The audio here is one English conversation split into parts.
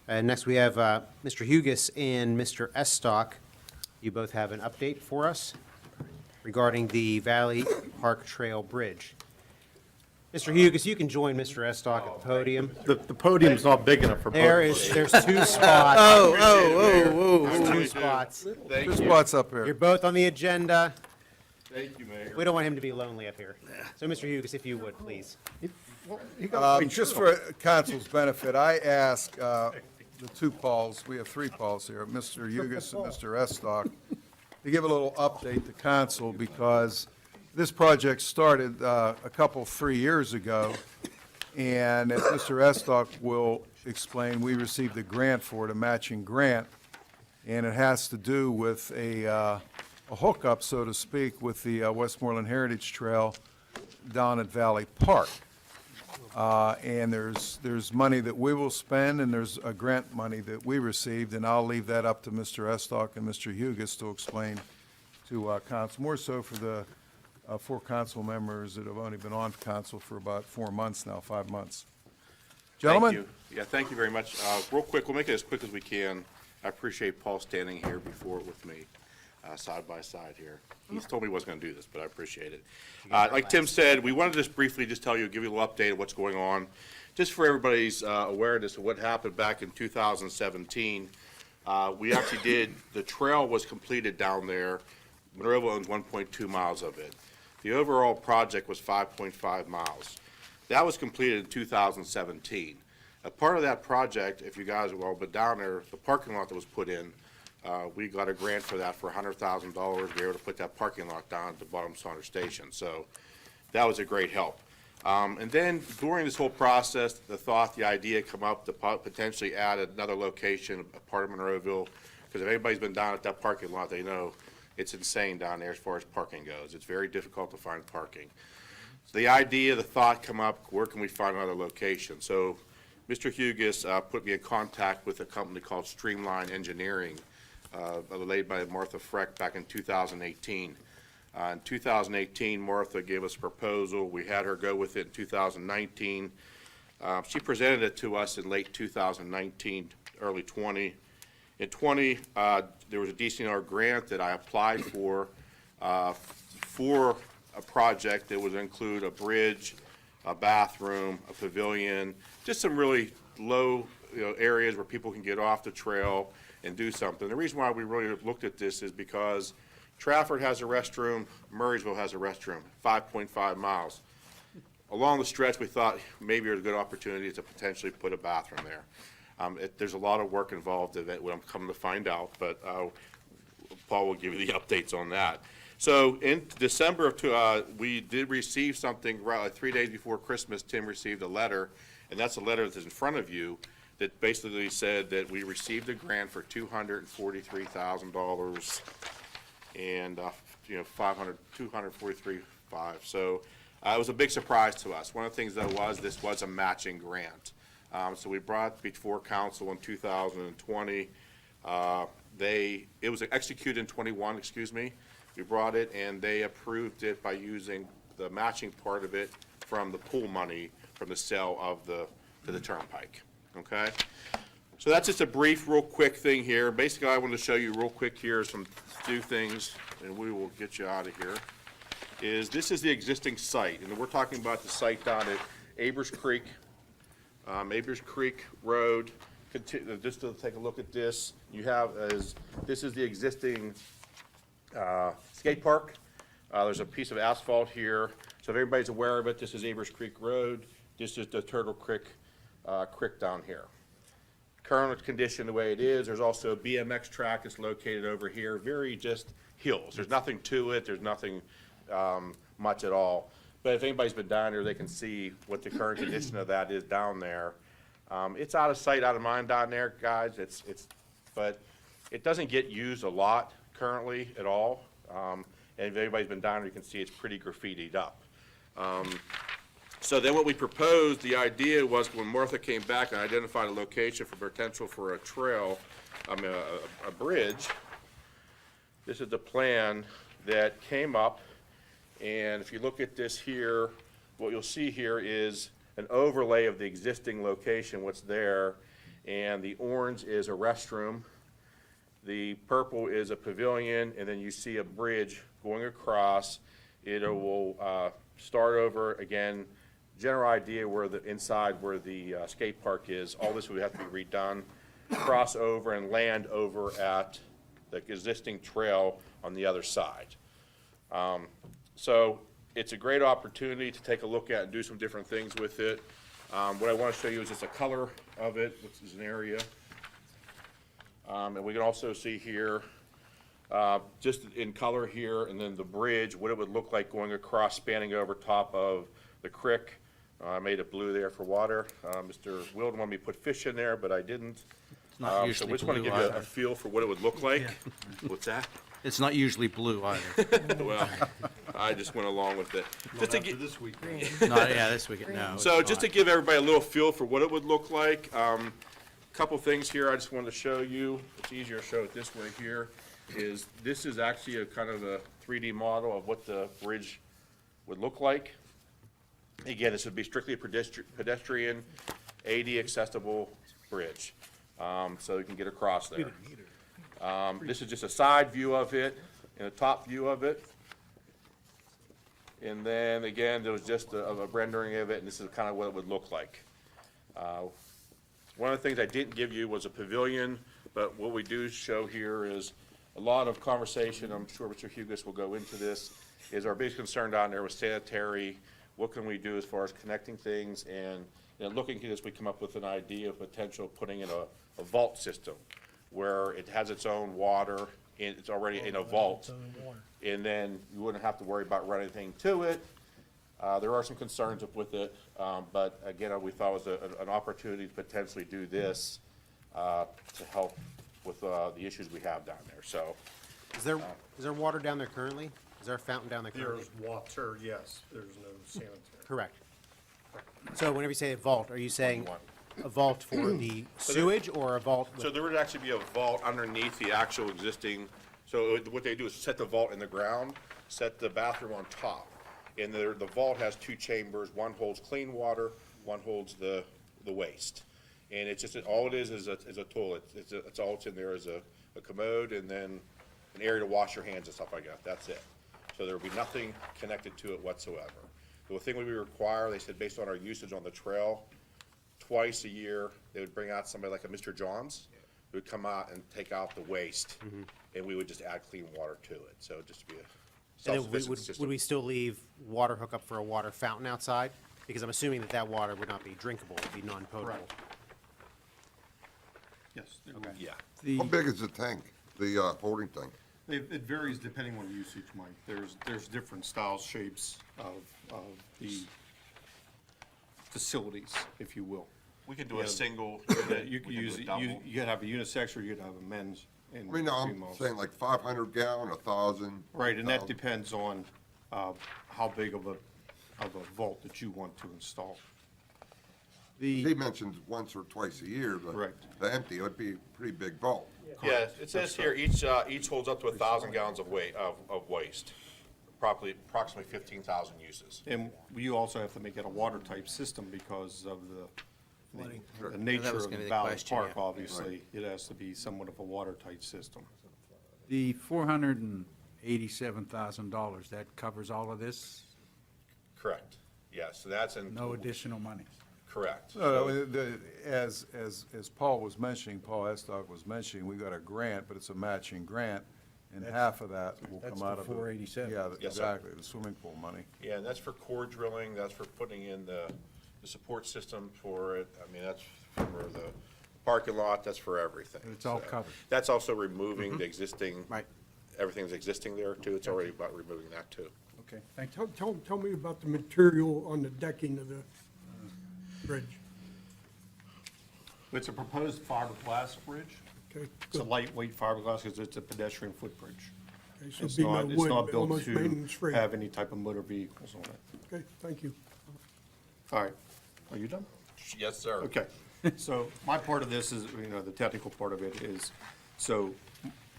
Next, we have Mr. Hugus and Mr. Estock. You both have an update for us regarding the Valley Park Trail Bridge. Mr. Hugus, you can join Mr. Estock at the podium. The podium's not big enough for both. There's two spots. There's two spots. Two spots up here. You're both on the agenda. Thank you, Mayor. We don't want him to be lonely up here. So, Mr. Hugus, if you would, please. Just for council's benefit, I ask the two Pauls, we have three Pauls here, Mr. Hugus and Mr. Estock, to give a little update to council because this project started a couple, 3 years ago. And as Mr. Estock will explain, we received a grant for it, a matching grant. And it has to do with a hookup, so to speak, with the Westmoreland Heritage Trail down at Valley Park. And there's money that we will spend, and there's a grant money that we received, and I'll leave that up to Mr. Estock and Mr. Hugus to explain to council, more so for the four council members that have only been on council for about 4 months now, 5 months. Gentlemen? Thank you. Yeah, thank you very much. Real quick, we'll make it as quick as we can. I appreciate Paul standing here before with me, side by side here. He's told me he wasn't going to do this, but I appreciate it. Like Tim said, we wanted to just briefly just tell you, give you a little update of what's going on, just for everybody's awareness of what happened back in 2017. We actually did, the trail was completed down there. Monroeville owns 1.2 miles of it. The overall project was 5.5 miles. That was completed in 2017. A part of that project, if you guys have all been down there, the parking lot that was put in, we got a grant for that for $100,000. We were able to put that parking lot down at the bottom Saunders Station. So that was a great help. And then during this whole process, the idea come up to potentially add another location, a part of Monroeville, because if anybody's been down at that parking lot, they know it's insane down there as far as parking goes. It's very difficult to find parking. So the thought come up, where can we find another location? So Mr. Hugus put me in contact with a company called Streamline Engineering, led by Martha Freck back in 2018. In 2018, Martha gave us a proposal. We had her go with it in 2019. She presented it to us in late 2019, early 20. In 20, there was a DCNR grant that I applied for a project that would include a bridge, a bathroom, a pavilion, just some really low areas where people can get off the trail and do something. The reason why we really looked at this is because Trafford has a restroom, Murraysville has a restroom, 5.5 miles. Along the stretch, we thought maybe there's a good opportunity to potentially put a bathroom there. There's a lot of work involved in it, what I'm coming to find out, but Paul will give you the updates on that. So in December of we did receive something, right, 3 days before Christmas. Tim received a letter, and that's a letter that's in front of you, that basically said that we received a grant for $243,000 and $243,500. So it was a big surprise to us. One of the things that this was a matching grant. So we brought before council in 2020. It was executed in 21, excuse me. We brought it and they approved it by using the matching part of it from the pool money from the sale of to the turnpike. Okay? So that's just a brief, real quick thing here. Basically, I want to show you real quick here some few things, and we will get you out of here. This is the existing site, and we're talking about the site down at Abers Creek Road. Just to take a look at this, this is the existing skate park. There's a piece of asphalt here. So if everybody's aware of it, this is Abers Creek Road. This is the Turtle Creek down here. Current condition the way it is. There's also a BMX track that's located over here. Very just hills. There's nothing to it. There's nothing much at all. But if anybody's been down there, they can see what the current condition of that is down there. It's out of sight, out of mind down there, guys. But it doesn't get used a lot currently at all. And if anybody's been down there, you can see it's pretty graffitied up. So then what we proposed, the idea was when Martha came back and identified a location for potential for a trail, a bridge, this is the plan that came up. And if you look at this here, what you'll see here is an overlay of the existing location, what's there. and the orange is a restroom. The purple is a pavilion, and then you see a bridge going across. It will start over again. General idea where the inside where the skate park is. All this would have to be redone. Cross over and land over at the existing trail on the other side. So it's a great opportunity to take a look at and do some different things with it. What I want to show you is just a color of it, which is an area. And we can also see here, just in color here, and then the bridge, what it would look like going across, spanning over top of the creek. I made it blue there for water. Mr. Wilden wanted me to put fish in there, but I didn't. It's not So usually we just want to blue give you a either. feel for what it would look like. What's that? It's not usually blue either. Well, I just went along with it. Just to get, Not, yeah, this weekend, no. so it's just to not. give everybody a little feel for what it would look like, couple things here I just wanted to show you. It's easier to show it this way here, is this is actually a kind of a 3D model of what the bridge would look like. Again, this would be strictly a pedestrian, AD accessible bridge, so you can get across there. This is just a side view of it and a top view of it. And then again, there was just a rendering of it, and this is kind of what it would look like. One of the things I didn't give you was a pavilion, but what we do show here is a lot of conversation, I'm sure Mr. Hugus will go into this, is our biggest concern down there was sanitary. What can we do as far as connecting things? And looking at this, we come up with an idea of potential putting in a vault system where it has its own water, and it's already in a vault. And then you wouldn't have to worry about running anything to it. There are some concerns with it, but again, we thought it was an opportunity to potentially do this to help with the issues we have down there, so. Is there water down there currently? Is there a fountain down there currently? There's water, yes, there's no sanitary. Correct. So whenever you say a vault, are you saying a vault for the sewage or a vault? So there would actually be a vault underneath the actual existing, so what they do is set the vault in the ground, set the bathroom on top. And the vault has two chambers, one holds clean water, one holds the waste. And it's just, all it is a toilet. It's all it's in there is a commode and then an area to wash your hands and stuff like that. That's it. So there will be nothing connected to it whatsoever. The thing we require, they said, based on our usage on the trail, twice a year, they would bring out somebody like a Mr. Johns, who would come out and take out the waste, and we would just add clean water to it. So just to be a And then self-sufficient would system. we still leave water hookup for a water fountain outside? Because I'm assuming that water would not be drinkable, it would be non-potable. Correct. Yes. Yeah. How big is the tank, the holding tank? It varies depending on usage, Mike. There's different styles, shapes of the facilities, if you will. We could do a Yeah. single You unit, could we could use, do a double. you could have a unisex or you could have a men's and I mean, no, I'm females. saying like 500 gallon, 1,000. Right, and that 1,000. depends on how big of a vault that you want to install. He mentions once or twice a year, but Correct. to empty, it would be a pretty big vault. Yeah, it says here, each holds up to 1,000 gallons of waste, approximately 15,000 uses. And you also have to make it a water-type system because of the nature That was of gonna be the the Valley question, Park, yeah. obviously. It has to be somewhat of a watertight system. The $487,000, that covers all of this? Correct. Yes, so that's in. No additional money? Correct. No, as Paul was mentioning, Paul Estock was mentioning, we got a grant, but it's a matching grant, and half of that will that's come the out of. 487. Yeah, Yes, sir. exactly, the swimming pool money. Yeah, and that's for core drilling, that's for putting in the support system for it. I mean, that's for the parking lot, that's for everything. It's all So, covered. That's also removing the existing. Right. Everything's existing there too. It's already about removing that too. Okay, thank you. Tell me about the material on the decking of the bridge. It's a proposed fiberglass bridge. Okay, It's a lightweight fiberglass because it's a pedestrian footbridge. okay, so It's be no not, it's wood, not built almost to maintenance-free. have any type of motor vehicles on it. Okay, thank you. All right, are you done? Yes, sir. Okay, so my part of this is, the technical part of it is, so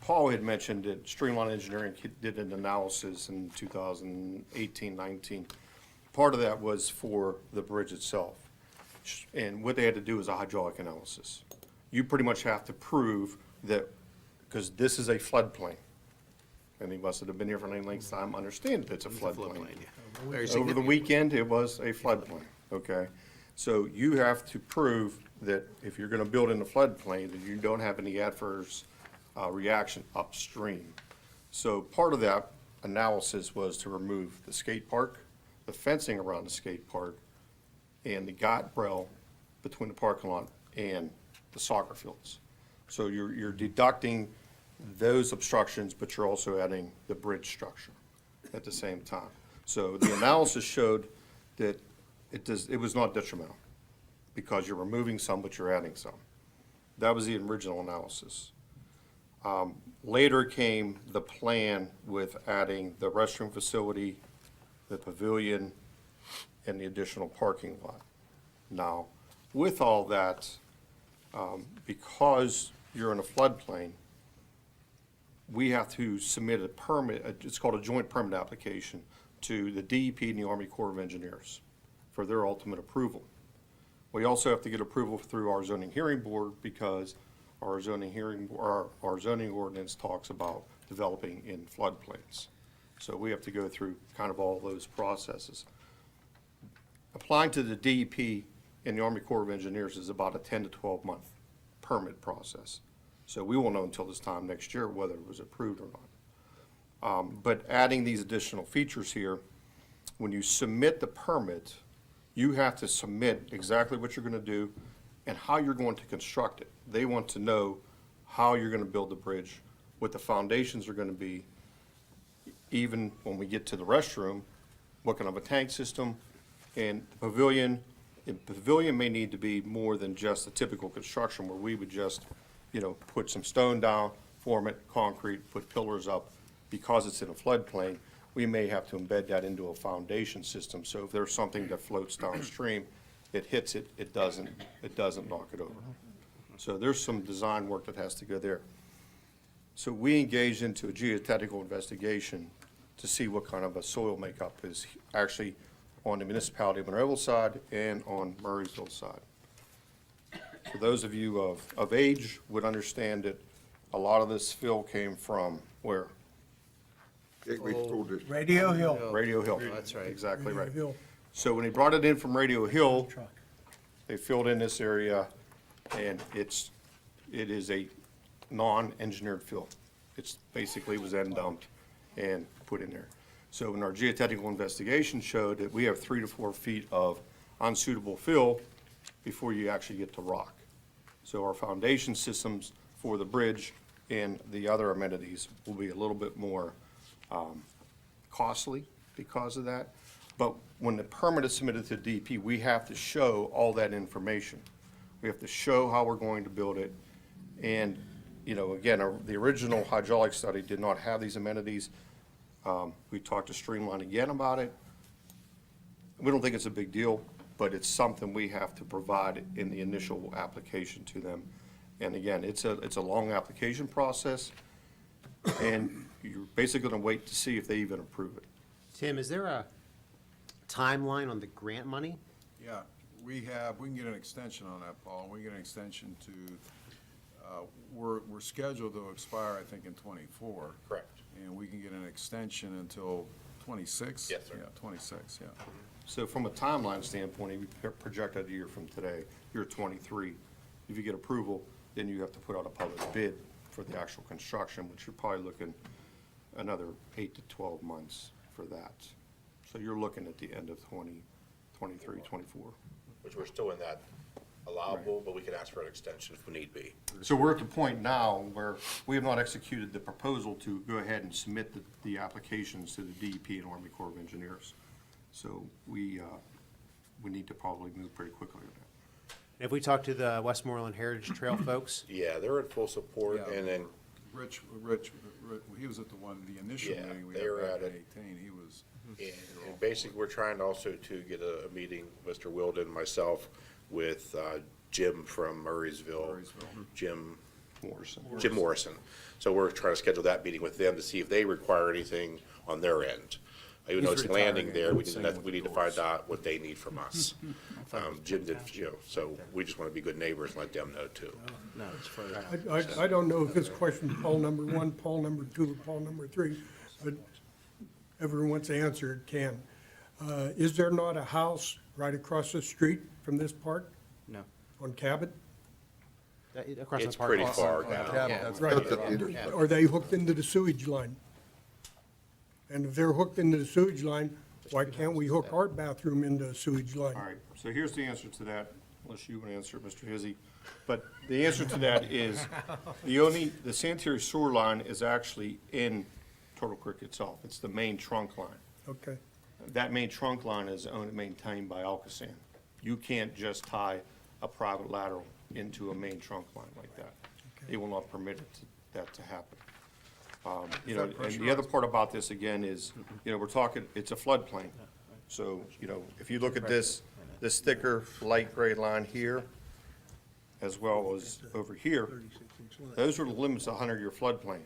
Paul had mentioned that Streamline Engineering did an analysis in 2018, 19. Part of that was for the bridge itself. And what they had to do is a hydraulic analysis. you pretty much have to prove that, because this is a floodplain. And he must have been here for any length of time, understand that it's a floodplain. Very Over the significant. weekend, it was a floodplain, okay? So you have to prove that if you're gonna build in the floodplain, that you don't have any adverse reaction upstream. So part of that analysis was to remove the skate park, the fencing around the skate park, and the guardrail between the parking lot and the soccer fields. So you're deducting those obstructions, but you're also adding the bridge structure at the same time. So the analysis showed that it was not detrimental, because you're removing some, but you're adding some. That was the original analysis. Later came the plan with adding the restroom facility, the pavilion, and the additional parking lot. Now, with all that, because you're in a floodplain, we have to submit a permit, it's called a joint permit application, to the DEP and the Army Corps of Engineers for their ultimate approval. We also have to get approval through our zoning hearing board, because our zoning ordinance talks about developing in floodplains. So we have to go through kind of all those processes. Applying to the DEP and the Army Corps of Engineers is about a 10 to 12 month permit process. So we won't know until this time next year whether it was approved or not. But adding these additional features here, when you submit the permit, you have to submit exactly what you're gonna do and how you're going to construct it. They want to know how you're gonna build the bridge, what the foundations are gonna be, even when we get to the restroom, what kind of a tank system, and the pavilion. The pavilion may need to be more than just a typical construction where we would just, put some stone down, form it, concrete, put pillars up. Because it's in a floodplain, we may have to embed that into a foundation system. So if there's something that floats downstream, it hits it, it doesn't knock it over. So there's some design work that has to go there. So we engaged into a geotechnical investigation to see what kind of a soil makeup is actually on the municipality of Monroeville side and on Murraysville side. For those of you of age would understand that a lot of this fill came from where? Gateway School District. Radio Hill. Radio Hill. That's right. Exactly right. Radio Hill. So when they brought it in from Radio Hill, they filled in this area, and it is a non-engineered fill. It's basically was end dumped and put in there. So when our geotechnical investigation showed that we have 3 to 4 feet of unsuitable fill before you actually get to rock. So our foundation systems for the bridge and the other amenities will be a little bit more costly because of that. But when the permit is submitted to DEP, we have to show all that information. We have to show how we're going to build it. And, again, the original hydraulic study did not have these amenities. We talked to Streamline again about it. We don't think it's a big deal, but it's something we have to provide in the initial application to them. And again, it's a long application process, and you're basically gonna wait to see if they even approve it. Tim, is there a timeline on the grant money? Yeah, we can get an extension on that, Paul. We can get an extension to, we're scheduled to expire, I think, in '24. Correct. And we can get an extension until '26? Yes, sir. Yeah, '26, yeah. So from a timeline standpoint, we projected a year from today, year '23. If you get approval, then you have to put out a public bid for the actual construction, which you're probably looking another 8 to 12 months for that. So you're looking at the end of 2023, 24. Which we're still in that allowable, but we can ask for an extension if we need be. So we're at the point now where we have not executed the proposal to go ahead and submit the applications to the DEP and Army Corps of Engineers. So we need to probably move pretty quickly on that. Have we talked to the Westmoreland Heritage Trail folks? Yeah, they're in full support, Yeah. and then, Rich, he was at the initial Yeah, meeting we they had were back at in it. 18. He was, and basically, we're trying also to get a meeting, Mr. Wilden, myself, with Jim from Murraysville. Jim Morrison. So we're trying to schedule that meeting with them to see if they require anything on their end. Even though He's it's landing retiring, there, and we same need to, with we the need to doors. find out what they need from us. Jim did, so we just want to be good neighbors and let them know too. No, it's further. I don't know if this question Paul number 1, Paul number 2, or Paul number 3, but everyone wants to answer it can. Is there not a house right across the street from this park No. on Cabot? Across the It's park. pretty far down. Yeah, that's Right. Are they hooked into the sewage line? And if they're hooked into the sewage line, why can't we hook our bathroom into a sewage line? All right, so here's the answer to that, unless you want to answer it, Mr. Hizzy. But the answer to that is, the sanitary sewer line is actually in Turtle Creek itself. It's the main trunk line. Okay, That main trunk line is owned and maintained by Alcoasand. You can't just tie a private lateral into a main trunk line like that. It will not permit that to happen. And the other part about this, again, is, we're talking, it's a floodplain. So, if you look at this thicker light gray line here, as well as over here, those are the limits of 100-year floodplain.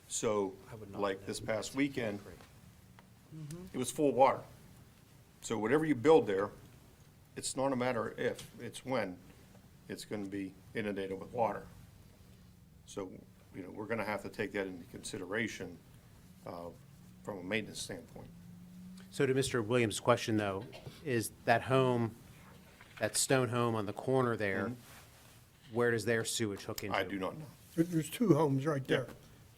So, like this past weekend, it was full water. So whatever you build there, it's not a matter of if, it's when it's gonna be inundated with water. So, we're gonna have to take that into consideration, from a maintenance standpoint. So to Mr. Williams' question, though, is that home, that stone home on the corner there, where does their sewage hook into? I do not know. there's 2 homes right there.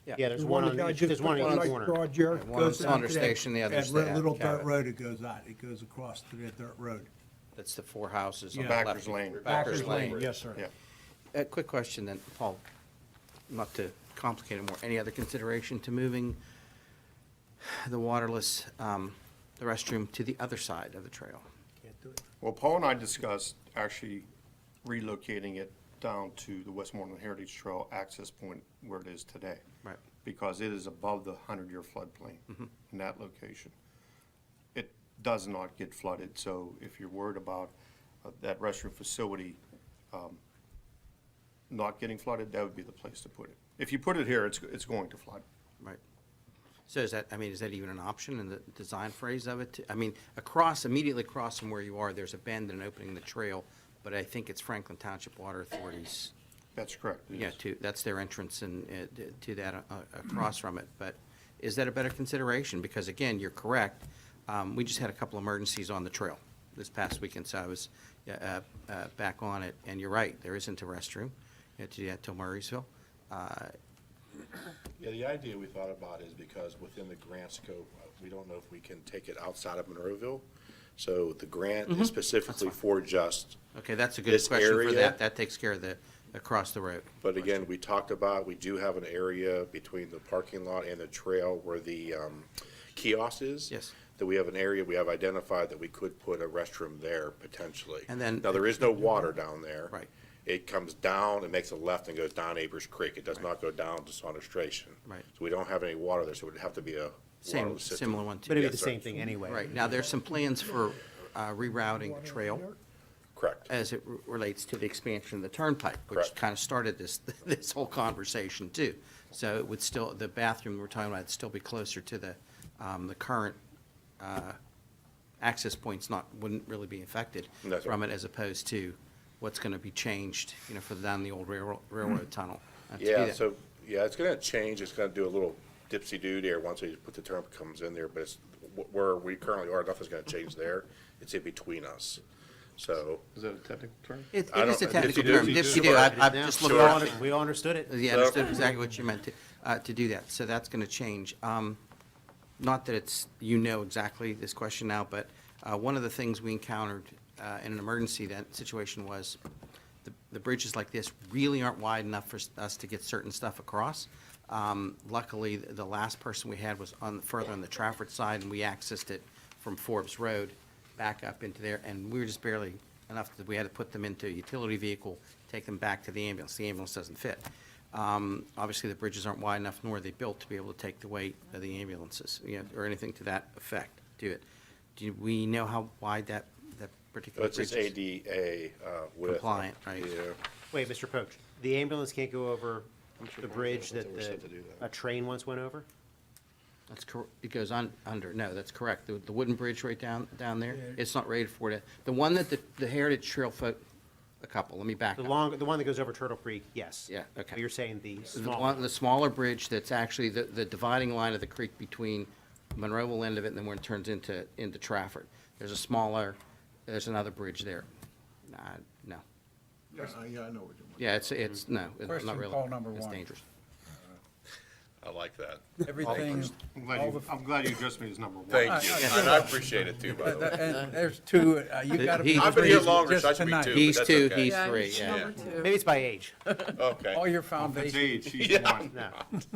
Yeah, there's The one the on guy each, just there's put one the on each nice corner. garage there. One's goes Thunder out to that- Station, the other's That the little dirt Cabot. road that goes out, it goes across to that dirt road. That's the 4 houses on the Backers left. Lane. Backers Lane. Yes, sir. Yeah. A quick question then, Paul, not to complicate it more, any other consideration to moving the waterless, the restroom to the other side of the trail? Well, Paul and I discussed actually relocating it down to the Westmoreland Heritage Trail access point where it is today. Right. Because it is above the 100-year floodplain in that location. It does not get flooded, so if you're worried about that restroom facility not getting flooded, that would be the place to put it. If you put it here, it's going to flood. Right. So is that even an option in the design phrase of it? Immediately across from where you are, there's a bend and opening the trail, but I think it's Franklin Township Water Authority's, That's correct. It yeah, is. that's their entrance and, to that, across from it. But is that a better consideration? Because again, you're correct. We just had a couple emergencies on the trail this past weekend, so I was, back on it. And you're right, there isn't a restroom. You have to do that till Murraysville. Yeah, the idea we thought about is because within the grant scope, we don't know if we can take it outside of Monroeville. So the grant is specifically for just, Okay, that's a good This question for area? that. That takes care of the, across the road. but again, we talked about, we do have an area between the parking lot and the trail where the kiosk is. Yes. That we have an area, we have identified that we could put a restroom there potentially. And then- Now, there is no water down there. Right. It comes down, it makes a left and goes down Abers Creek. It does not go down to Sonistration. Right. So we don't have any water there, so it would have to be a Same, waterless system. similar one too. But it'd be the Yes, sir. same thing anyway. Right, now, there's some plans for rerouting the trail Correct. as it relates to the expansion of the turnpike, which Correct. kind of started this, this whole conversation too. So it would still, the bathroom we're talking about, would still be closer to the current access points wouldn't really be affected That's right. from it as opposed to what's going to be changed, for down the old railroad tunnel. to do Yeah, that. so, yeah, it's gonna change. It's gonna do a little dipsy-do there once we put the turnpike comes in there, but it's, where we currently are, nothing's gonna change there. It's in between us. So, Is that a technical term? It I is a don't- technical dipsy-do, term, dipsy-do. dipsy-do, I've Now, just we looked all at it. we all understood it. Yeah, understood exactly what you meant to do that, so that's gonna change. Not that it's, exactly this question now, but one of the things we encountered in an emergency situation was the bridges like this really aren't wide enough for us to get certain stuff across. Luckily, the last person we had was further on the Trafford side, and we accessed it from Forbes Road back up into there, and we were just barely enough that we had to put them into a utility vehicle, take them back to the ambulance. The ambulance doesn't fit. Obviously, the bridges aren't wide enough, nor are they built to be able to take the weight of the ambulances, or anything to that effect, to it. Do we know how wide that particular it's bridge just is? ADA width. Compliant, right. Yeah. Wait, Mr. Poach, the ambulance can't go over the bridge that They were set to do that. a train once went over? It goes under, no, that's correct. The wooden bridge right down there, it's not rated for that. The one that the Heritage Trail let me back The up. one that goes over Turtle Creek, yes. Yeah, okay. But you're saying the The small one, the smaller bridge that's actually the dividing line of the creek between Monroeville end of it and then where it turns into Trafford. There's another bridge there. No. Yeah, I know what you mean. Yeah, it's, no, it's Question, not really. Paul, number It's one. dangerous. I like that. Everything, I'm glad you addressed me as number one. Thank you, and I appreciate it too, by the way. and there's two, you gotta be. I've been here three longer, just so I should be tonight. two. He's that's two, okay. he's Yeah, three, he's yeah. number two. Maybe it's by age. Okay. All your It's foundations, age, she's one. No.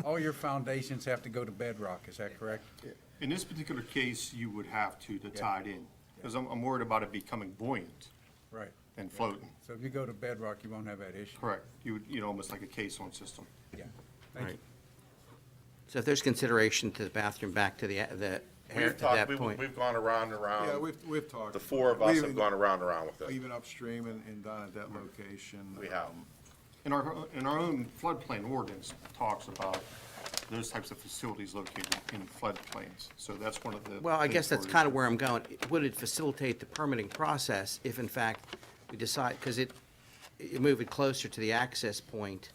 all your foundations have to go to bedrock, is that correct? In this particular case, you would have to tie it in, because I'm worried about it becoming buoyant Right. and floating. So if you go to bedrock, you won't have that issue. Correct. You know, almost like a caisson system. Yeah. Thank you. Right. So if there's consideration to the bathroom back to at We've that talked, point. we've gone around and Yeah, around. we've talked. The four of us have gone around and around with it. Even upstream and down at that location. We have. In our own floodplain ordinance talks about those types of facilities located in floodplains. So that's one of the. Well, I things guess that's we're- kind of where I'm going. Would it facilitate the permitting process if in fact we decide, because it move it closer to the access point,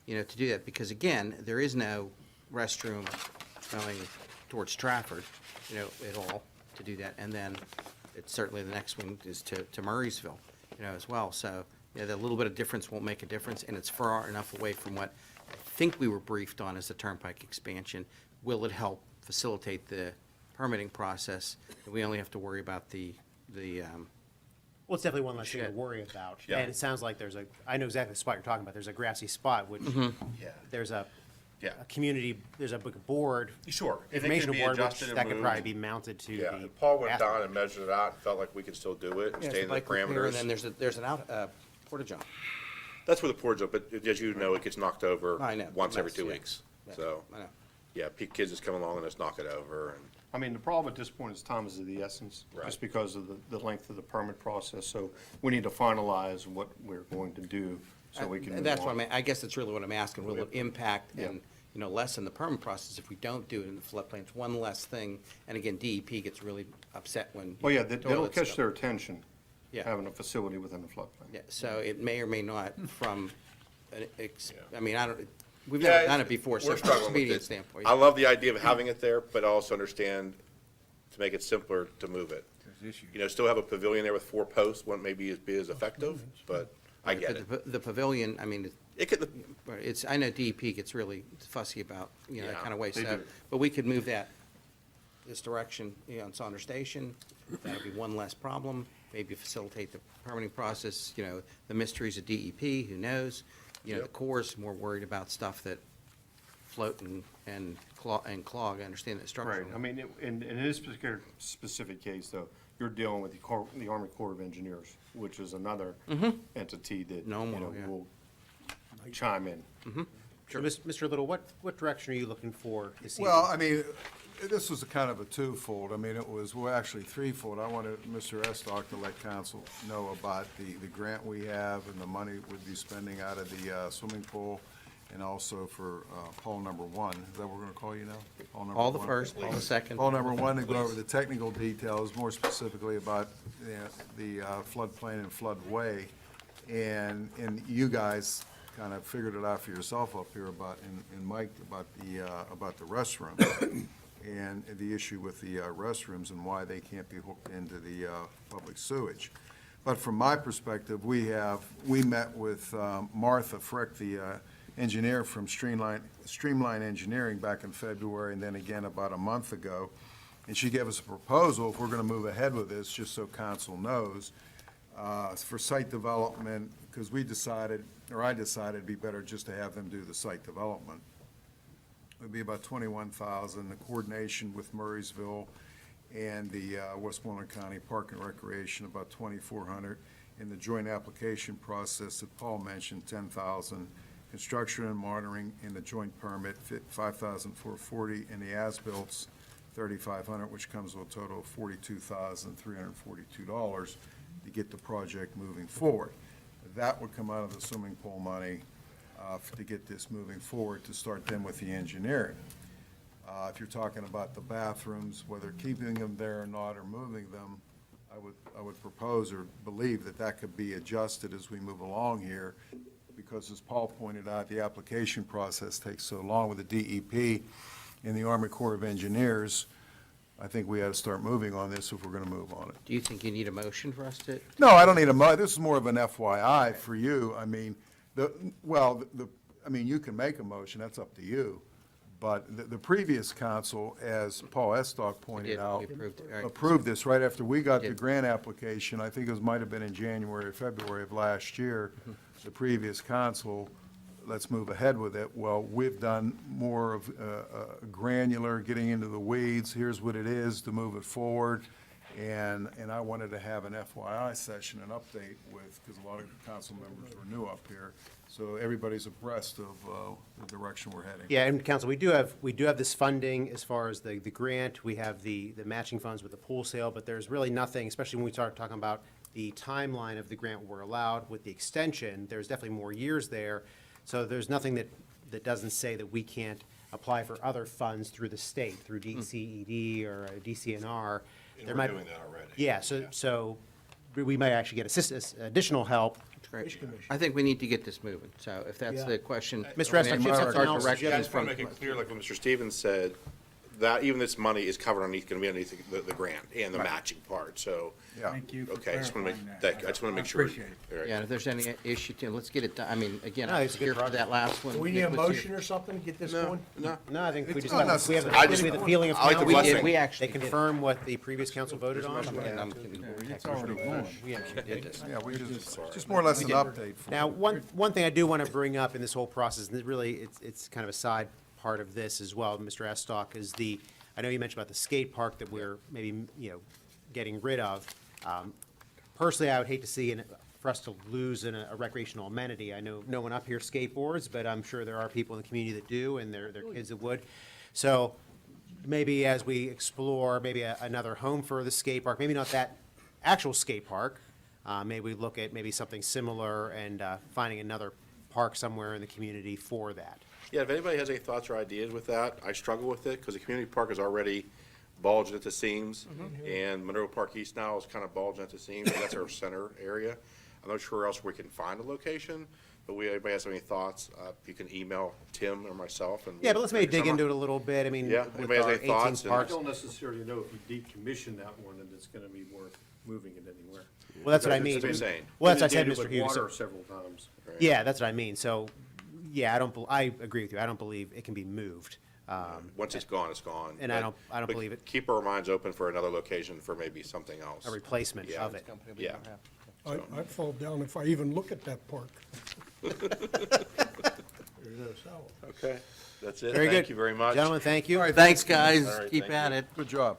to do that? Because again, there is no restroom going towards Trafford, at all to do that. And then it's certainly the next one is to Murraysville, as well. So, the little bit of difference won't make a difference, and it's far enough away from what I think we were briefed on as the Turnpike expansion. Will it help facilitate the permitting process? And we only have to worry about the Well, it's definitely one less thing to Shed. worry about. Yeah. And it sounds like I know exactly the spot you're talking about. There's a grassy spot, which Yeah. there's a Yeah. community, there's a board, Sure. And it can informational be board, which adjusted and that could moved. probably be mounted to Yeah, the. Paul went bathroom. down and measured it out, and felt like we could still do it and Yeah, stay it's in the the bike repair, and then parameters. there's an porta-john. That's where the portage, but as you know, it gets knocked over I know. once every Yes, 2 yeah. weeks. Yeah, So, I know. yeah, kids just come along and just knock it over, and I mean, the problem at this point is time is of the essence, Right. just because of the length of the permit process. So we need to finalize what we're going to do so we can And move that's what on. I guess that's really what I'm asking. Will it impact Yeah. and, lessen the permit process if we don't do it in the floodplain? It's one less thing. And again, DEP gets really upset when. Well, yeah, that'll toilets catch don't- their attention, Yeah. having a facility within the floodplain. Yeah, so it may or may not from, Yeah. I mean, we've Yeah, never done it before, so we're from a struggling with expedient it. standpoint. I love the idea of having it there, but I also understand to make it simpler to move it. There's issues. Still have a pavilion there with 4 posts, wouldn't maybe be as effective, but I get it. The pavilion, I mean, It could, I know DEP gets really fussy about, that Yeah, kind of way, they so, do. but we could move that this direction, on Saunders Station. That'd be one less problem, maybe facilitate the permitting process, the mysteries of DEP, who knows? The Yep. Corps more worried about stuff that float and clog, I understand that Right, structurally. I mean, in this particular specific case, though, you're dealing with the Army Corps of Engineers, which is another entity that, No more, yeah. will chime in. So, Mr. Little, what direction are you looking for this evening? Well, I mean, this was a kind of a twofold. I mean, well, actually threefold. I wanted Mr. Estock to let council know about the grant we have and the money we'd be spending out of the swimming pool, and also for Paul number 1. Is that what we're gonna call you now? Paul number All the 1? first, all the second. Paul number 1, to go over the technical details, more specifically about the floodplain and floodway. And you guys kind of figured it out for yourself up here and Mike, about the restrooms and the issue with the restrooms and why they can't be hooked into the public sewage. But from my perspective, we met with Martha Frick, the engineer from Streamline Engineering back in February, and then again about a month ago. And she gave us a proposal, if we're gonna move ahead with this, just so council knows, for site development, because I decided it'd be better just to have them do the site development. It'd be about $21,000, the coordination with Murraysville and the Westmoreland County Park and Recreation, about $2,400. In the joint application process that Paul mentioned, $10,000. Construction and monitoring in the joint permit, $5,440, and the as-bills, $3,500, which comes to a total of $42,342 to get the project moving forward. That would come out of the swimming pool money to get this moving forward, to start then with the engineering. If you're talking about the bathrooms, whether keeping them there or not, or moving them, I would propose or believe that that could be adjusted as we move along here, because as Paul pointed out, the application process takes so long with the DEP and the Army Corps of Engineers. I think we ought to start moving on this if we're going to move on it. Do you think you need a motion for us to? No, I don't need this is more of an FYI for you. I mean, you can make a motion, that's up to you. But the previous council, as Paul Estock pointed out, We approved it, right. approved this right after we got the Did. grant application. I think it might have been in January or February of last year. The previous council, let's move ahead with it. Well, we've done more of granular, getting into the weeds. Here's what it is to move it forward. And I wanted to have an FYI session, an update with, because a lot of council members were new up here. So everybody's abreast of the direction we're heading. Yeah, and council, we do have this funding as far as the grant. We have the matching funds with the pool sale, but there's really nothing, especially when we start talking about the timeline of the grant we're allowed with the extension, there's definitely more years there. So there's nothing that doesn't say that we can't apply for other funds through the state, through DCED or DCNR. And There we're might- doing that already. Yeah, so we might actually get additional help. Great. I think we need to get this moving, so if that's the question. Mr. Estock, then do you have our something else? direction Yeah, I is just want from- to make it clear, like what Mr. Stevens said, that even this money is covered underneath, going to be underneath the grant and the matching part, so. Yeah. Thank you for Okay, I just want to clarifying make, that. thank you, I just want to I make sure. appreciate it. All right. Yeah, and if there's any issue, Tim, let's get it done. I mean, again, No, I it's was a good here for project. that last one. Do we need a Nick was here. motion or something to get this No, going? no. No, I think we just, not we have necessary. I just- the feeling of I like the council. blessing. We actually They did. confirm what the previous council voted on. And I'm- It's already going. We actually did this. Yeah, just more or less an update. for Now, one thing I do want to bring up in this whole process, and it really, it's kind of a side part of this as well, Mr. Estock, is I know you mentioned about the skate park that we're maybe, getting rid of. Personally, I would hate to see, for us to lose a recreational amenity. I know no one up here skateboards, but I'm sure there are people in the community that do, and their kids that would. So maybe as we explore maybe another home for the skate park, maybe not that actual skate park, maybe we look at maybe something similar and finding another park somewhere in the community for that. Yeah, if anybody has any thoughts or ideas with that, I struggle with it, because the community park is already bulging at the seams, and Monroe Park East now is kind of bulging at the seams, and that's our center area. I'm not sure where else we can find a location, but anybody has any thoughts, you can email Tim or myself, and. Yeah, but let's maybe dig into it a little bit. I mean, Yeah, with anybody has our any thoughts? 18 And- I parks. don't necessarily know if you decommission that one, and it's gonna be worth moving it anywhere. Well, that's what I That's mean. what I'm saying. Well, that's what I said, We did Mr. it with Hughes. water several times. Yeah, that's what I mean. So, yeah, I agree with you. I don't believe it can be moved. Once it's gone, it's gone. And I But- don't but believe it. Keep our minds open for another location for maybe something else. A replacement Yeah. of it. Yeah. I'd fall down if I even look at that park. Okay, that's it. Very good. Thank you very much. Gentlemen, thank you. Thanks, guys. All right, Keep thank at you. it. Good job.